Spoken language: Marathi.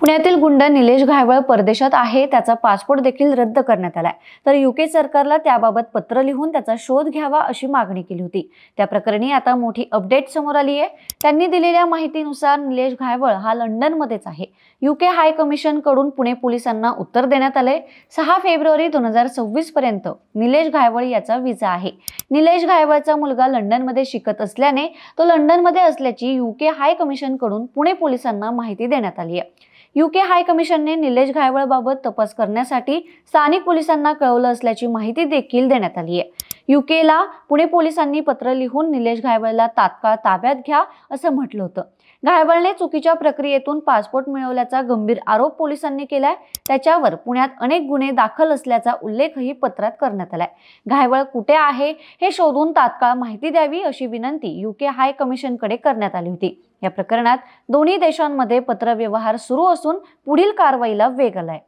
पुण्यातील गुंड निलेश घायवळ परदेशात आहे, त्याचा पासपोर्ट देखील रद्द करण्यात आलाय। तर यूके सरकारला त्याबाबत पत्र लिहून त्याचा शोध घ्यावा अशी मागणी केली होती। त्या प्रकरणी आता मोठी अपडेट समोर आली आहे। त्यांनी दिलेल्या माहितीनुसार निलेश घायवळ हा लंडनमध्येच आहे। यूके हाय कमिशन कडून पुणे पोलिसांना उत्तर देण्यात आले। 6 फेब्रुवारी 2026 पर्यंत निलेश घायवळ याचा व्हिसा आहे। निलेश घायवळचा मुलगा लंडनमध्ये शिकत असल्याने तो लंडनमध्ये असल्याची यूके हाय कमिशन कडून पुणे पोलिसांना माहिती देण्यात आली आहे। यूके हाय कमिशनने निलेश घायवळ बाबत तपास करण्यासाठी स्थानिक पोलिसांना कळवलं असल्याची माहिती देखील देण्यात आली आहे। यूकेला पुणे पोलिसांनी पत्र लिहून निलेश घायवळला तात्काळ ताब्यात घ्या असं म्हटलं होतं। घायवळने चुकीच्या प्रक्रियेतून पासपोर्ट मिळवल्याचा गंभीर आरोप पोलिसांनी केलाय। त्याच्यावर पुण्यात अनेक गुन्हे दाखल असल्याचा उल्लेखही पत्रात करण्यात आलाय। घायवळ कुठे आहे हे शोधून तात्काळ माहिती द्यावी अशी विनंती यूके हाय कमिशनकडे करण्यात आली होती। या प्रकरणात दोन्ही देशांमध्ये पत्रव्यवहार सुरू असून पुढील कारवाईला वेग आलाय।